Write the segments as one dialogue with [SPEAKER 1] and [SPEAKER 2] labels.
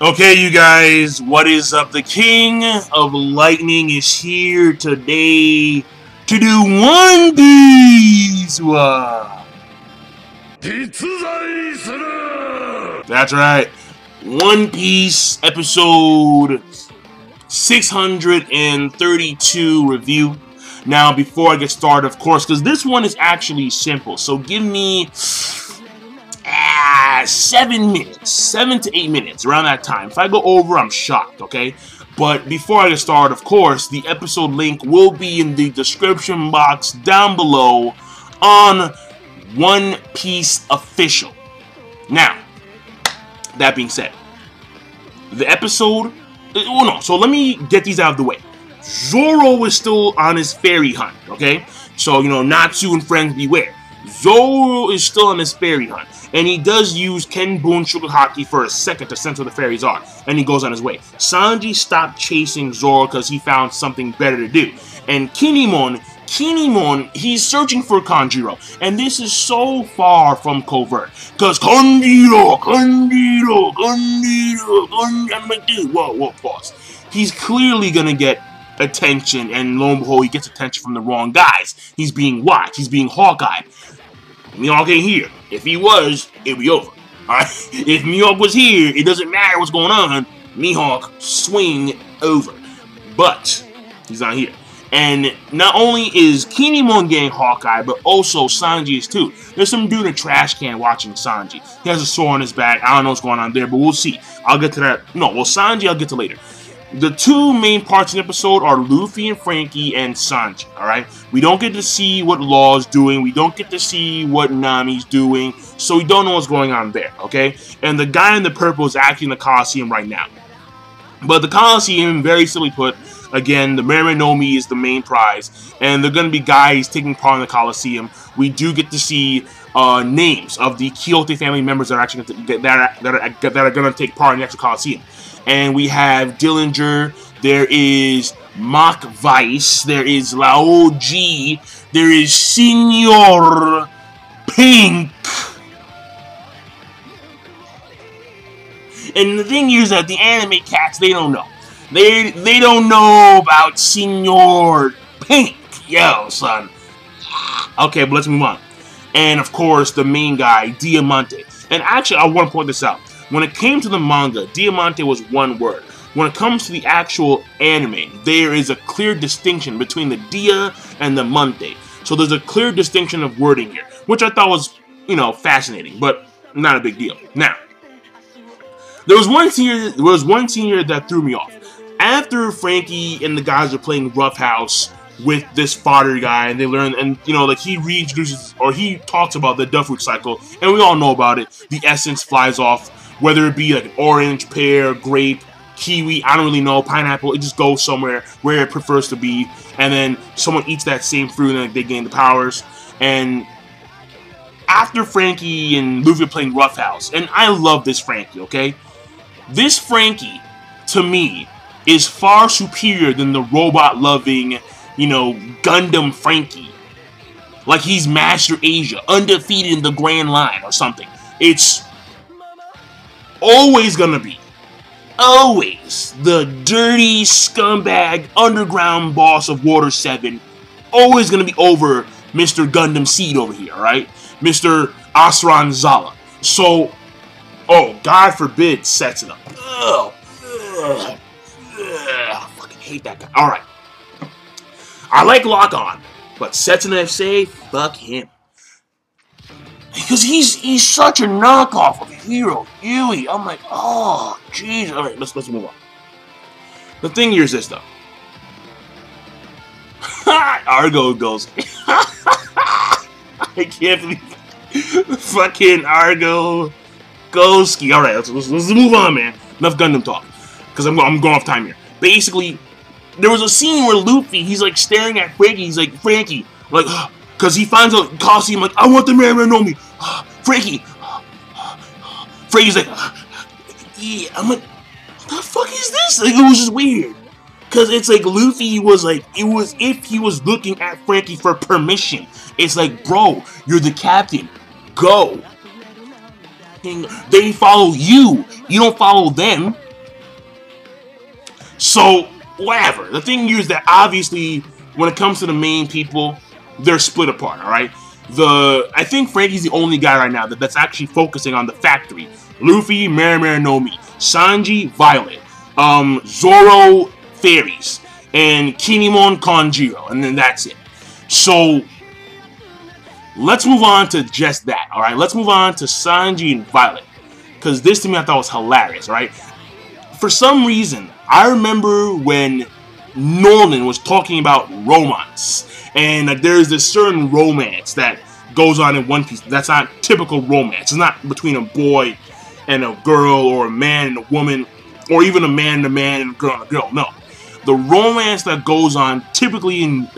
[SPEAKER 1] Okay, you guys, what is up? The King of Lightning is here today to do One Piece. That's right, One Piece episode 632 review. Now, before I get started, of course, because this one is actually simple, so give me 7 minutes, 7 to 8 minutes, around that time. If I go over, I'm shocked, okay? But before I get started, of course, the episode link will be in the description box down below on One Piece Official. Now, that being said, the episode, oh no, so let me get these out of the way. Zoro is still on his fairy hunt, okay? So, you know, Natsu and friends beware. Zoro is still on his fairy hunt, and he does use Kenbun Sugar Haki for a second to sense where the fairies are, and he goes on his way. Sanji stopped chasing Zoro because he found something better to do. And Kinemon, he's searching for Kanjiro, and this is so far from covert, because Kanjiro, I'm like, dude, whoa, pause. He's clearly gonna get attention, and lo and behold, he gets attention from the wrong guys. He's being watched, he's being Hawkeye. Mihawk ain't here. If he was, it'd be over. Alright? If Mihawk was here, it doesn't matter what's going on. Mihawk swing over. But he's not here. And not only is Kinemon getting Hawkeye, but also Sanji is too. There's some dude in a trash can watching Sanji. He has a sore on his back. I don't know what's going on there, but we'll see. I'll get to that. No, well, Sanji I'll get to later. The two main parts of the episode are Luffy and Franky and Sanji, alright? We don't get to see what Law's doing, we don't get to see what Nami's doing, so we don't know what's going on there, okay? And the guy in the purple is actually in the Coliseum right now. But the Coliseum, very simply put, again, the Mermaid Nomi is the main prize, and they're going to be guys taking part in the Coliseum. We do get to see names of the Kyoto family members that are actually that are going to take part in the actual Coliseum. And we have Dillinger, there is Mock Vice, there is Lao G, there is Senor Pink. And the thing is that the anime cats, they don't know. They don't know about Senor Pink. Yo, son. Okay, but let's move on. And of course, the main guy, Diamante. And actually, I want to point this out. When it came to the manga, Diamante was one word. When it comes to the actual anime, there is a clear distinction between the Dia and the Monte. So there's a clear distinction of wording here, which I thought was, you know, fascinating, but not a big deal. Now, there was one scene here that threw me off. After Franky and the guys are playing Roughhouse with this fodder guy, and they learn, and you know, like he reintroduces, or he talks about the Duffruit cycle, and we all know about it. The essence flies off. Whether it be like an orange, pear, grape, kiwi, I don't really know, pineapple, it just goes somewhere where it prefers to be. And then someone eats that same fruit and they gain the powers. And after Franky and Luffy are playing Roughhouse, and I love this Franky, okay? This Franky, to me, is far superior than the robot-loving, you know, Gundam Franky. Like he's Master Asia, undefeated in the Grand Line or something. It's always gonna be, always, the dirty scumbag underground boss of Water 7. Always gonna be over Mr. Gundam Seed over here, alright? Mr. Asran Zala. So, oh, God forbid, sets it up. Ugh, I fucking hate that guy. Alright. I like Lock On, but Sets in FC, fuck him. Because he's such a knockoff of Hero Yui. I'm like, oh, jeez. All right, let's move on. The thing here is this, though. Argo goes. I can't believe fucking Argo Goski. All right, let's move on, man. Enough Gundam talk, because I'm going off time here. Basically, there was a scene where Luffy, he's like staring at Franky. He's like, Franky, like. Because he finds out Coliseum, like, I want the Mermaid Nomi. Franky. Franky's like, yeah. I'm like, what the fuck is this? Like, it was just weird. Because it's like Luffy was like, it was if he was looking at Franky for permission. It's like, bro, you're the captain. Go. They follow you. You don't follow them. So, whatever. The thing here is that obviously, when it comes to the main people, they're split apart, alright? I think Franky's the only guy right now that's actually focusing on the factory. Luffy, Mary no Mi, Sanji, Violet, Zoro, Fairies, and Kinemon, Kanjiro, and then that's it. So, let's move on to just that, alright? Let's move on to Sanji and Violet. Because this to me I thought was hilarious, right? For some reason, I remember when Norman was talking about romance. And like, there's this certain romance that goes on in One Piece. That's not typical romance. It's not between a boy and a girl, or a man and a woman, or even a man and a girl and a girl. No. The romance that goes on typically in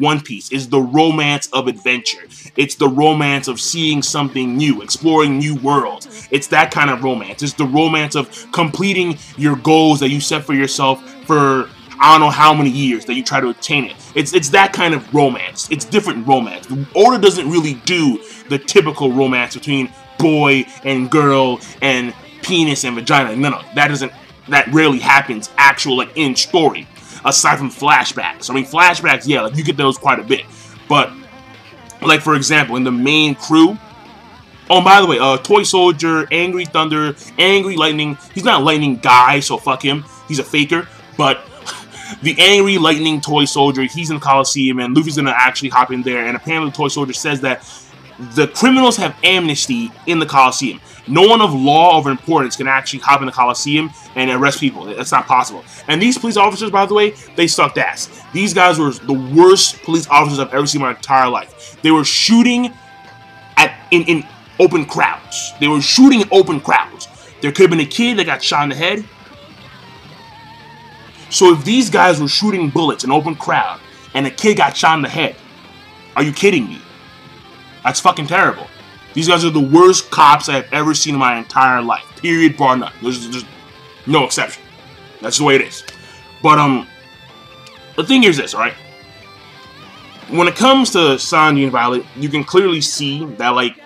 [SPEAKER 1] One Piece is the romance of adventure. It's the romance of seeing something new, exploring new worlds. It's that kind of romance. It's the romance of completing your goals that you set for yourself for I don't know how many years that you try to attain it. It's that kind of romance. It's different romance. Oda doesn't really do the typical romance between boy and girl and penis and vagina. No, that rarely happens actual like in story. Aside from flashbacks. I mean, flashbacks, yeah, like you get those quite a bit. But, like for example, in the main crew. Oh, and by the way, Toy Soldier, Angry Thunder, Angry Lightning. He's not a lightning guy, so fuck him. He's a faker. But the Angry Lightning Toy Soldier, he's in the Coliseum, and Luffy's gonna actually hop in there. And apparently, the Toy Soldier says that the criminals have amnesty in the Coliseum. No one of law or importance can actually hop in the Coliseum and arrest people. That's not possible. And these police officers, by the way, they sucked ass. These guys were the worst police officers I've ever seen in my entire life. They were shooting in open crowds. They were shooting in open crowds. There could have been a kid that got shot in the head. So if these guys were shooting bullets in an open crowd and a kid got shot in the head, are you kidding me? That's fucking terrible. These guys are the worst cops I've ever seen in my entire life. Period, bar none. There's no exception. That's the way it is. But, the thing here is this, alright? When it comes to Sanji and Violet, you can clearly see that, like,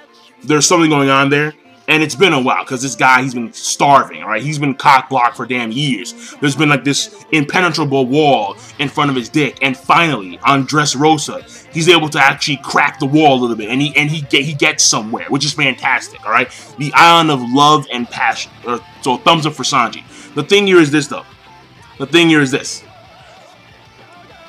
[SPEAKER 1] there's something going on there. And it's been a while, because this guy, he's been starving, alright? He's been cock-blocked for damn years. There's been, like, this impenetrable wall in front of his dick. And finally, on Dressrosa, he's able to actually crack the wall a little bit. And he gets somewhere, which is fantastic, alright? The island of love and passion. So, thumbs up for Sanji. The thing here is this, though. The thing here is this.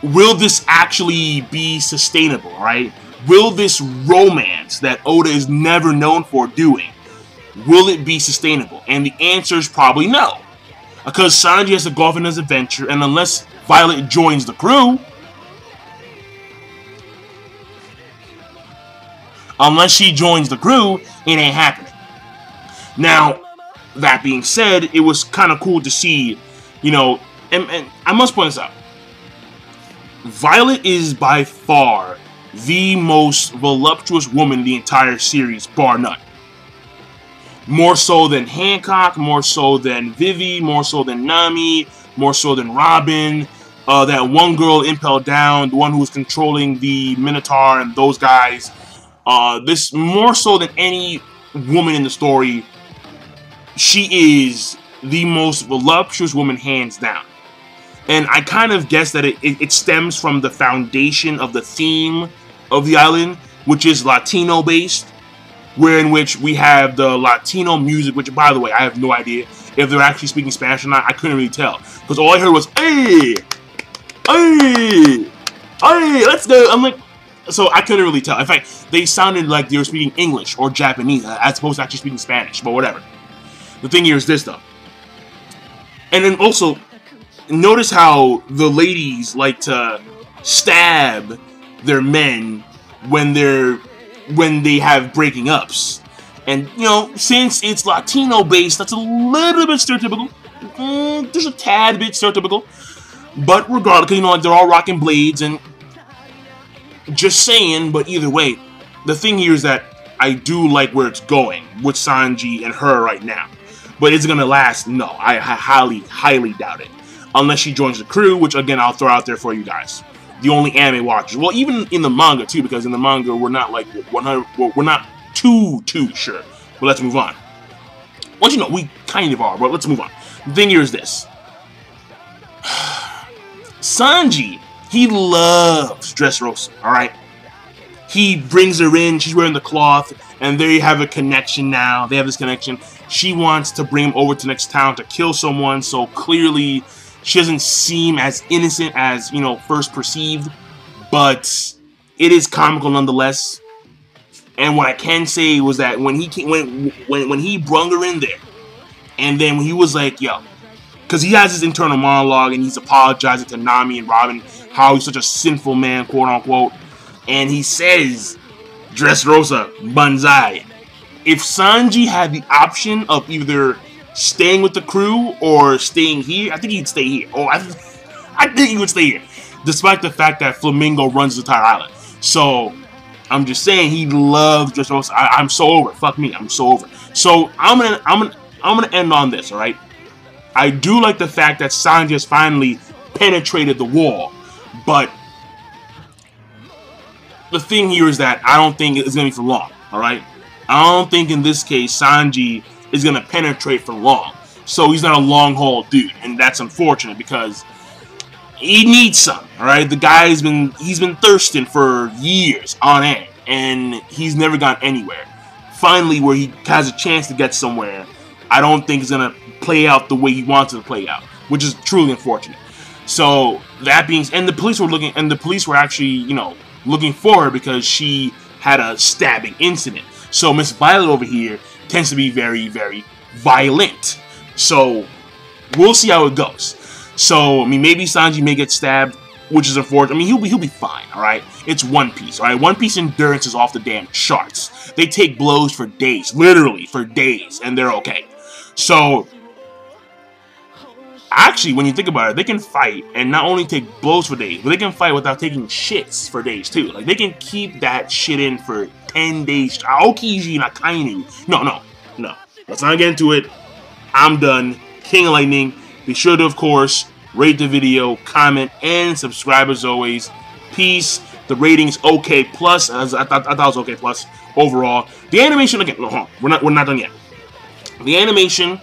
[SPEAKER 1] Will this actually be sustainable, right? Will this romance that Oda is never known for doing, will it be sustainable? And the answer is probably no. Because Sanji has to go off in his adventure, and unless Violet joins the crew, unless she joins the crew, it ain't happening. Now, that being said, it was kind of cool to see, you know, and I must point this out. Violet is by far the most voluptuous woman in the entire series, bar none. More so than Hancock, more so than Vivi, more so than Nami, more so than Robin. That one girl Impel Down, the one who was controlling the Minotaur and those guys. This more so than any woman in the story. She is the most voluptuous woman, hands down. And I kind of guess that it stems from the foundation of the theme of the island, which is Latino based. Where in which we have the Latino music, which, by the way, I have no idea if they're actually speaking Spanish or not. I couldn't really tell. Because all I heard was, hey, hey, hey, let's go. I'm like, so I couldn't really tell. In fact, they sounded like they were speaking English or Japanese as opposed to actually speaking Spanish, but whatever. The thing here is this, though. And then also, notice how the ladies like to stab their men when they have breaking ups. And, you know, since it's Latino based, that's a little bit stereotypical. There's a tad bit stereotypical. But regardless, you know, they're all rocking blades and just saying, but either way, the thing here is that I do like where it's going with Sanji and her right now. But is it going to last? No, I highly, highly doubt it. Unless she joins the crew, which again, I'll throw out there for you guys. The only anime watchers. Well, even in the manga too, because in the manga we're not like 100. We're not too sure. But let's move on. Well, you know, we kind of are, but let's move on. The thing here is this: Sanji, he loves Dressrosa, alright? He brings her in, she's wearing the cloth, and there you have a connection now. They have this connection. She wants to bring him over to the next town to kill someone, so clearly she doesn't seem as innocent as, you know, first perceived, but it is comical nonetheless. And what I can say was that when he came, when he brung her in there, and then when he was like, yo, because he has his internal monologue and he's apologizing to Nami and Robin how he's such a sinful man, quote unquote, and he says, Dressrosa, banzai. If Sanji had the option of either staying with the crew or staying here, I think he'd stay here. Oh, I think he would stay here, despite the fact that Flamingo runs the entire island. So I'm just saying he loves Dressrosa. I'm so over it. Fuck me, I'm so over it. So I'm gonna end on this. All right. I do like the fact that Sanji has finally penetrated the wall, but the thing here is that I don't think it's gonna be for long. All right. I don't think in this case Sanji is gonna penetrate for long. So he's not a long haul dude, and that's unfortunate because he needs some. All right, the guy's he's been thirsting for years on end, and he's never gone anywhere. Finally, where he has a chance to get somewhere, I don't think it's gonna play out the way he wants it to play out, which is truly unfortunate. So that being, and the police were actually, you know, looking for her because she had a stabbing incident. So Miss Violet over here tends to be very, very violent. So we'll see how it goes. So I mean, maybe Sanji may get stabbed, which is unfortunate. I mean, he'll be fine. All right, it's One Piece. All right, One Piece endurance is off the damn charts. They take blows for days, literally for days, and they're okay. So actually, when you think about it, they can fight and not only take blows for days, but they can fight without taking shits for days too. Like they can keep that shit in for 10 days. Aokiji Nakainu. No. Let's not get into it. I'm done. King of Lightning. Be sure to, of course, rate the video, comment, and subscribe as always. Peace. The rating's OK plus. I thought it was OK plus overall. The animation again. No, we're not done yet. The animation,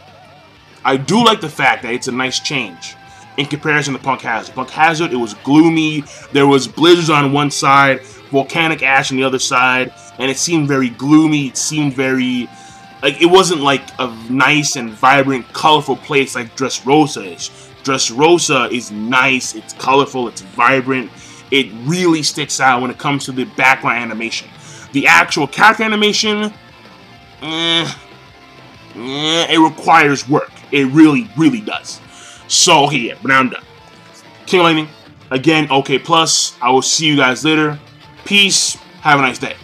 [SPEAKER 1] I do like the fact that it's a nice change in comparison to Punk Hazard. Punk Hazard, it was gloomy. There was blizzards on one side, volcanic ash on the other side, and it seemed very gloomy. It seemed very, like, it wasn't like a nice and vibrant, colorful place like Dressrosa is. Dressrosa is nice, it's colorful, it's vibrant. It really sticks out when it comes to the background animation. The actual character animation, it requires work. It really, really does. So, okay, yeah, but now I'm done. King of Lightning, again, OK plus. I will see you guys later. Peace. Have a nice day.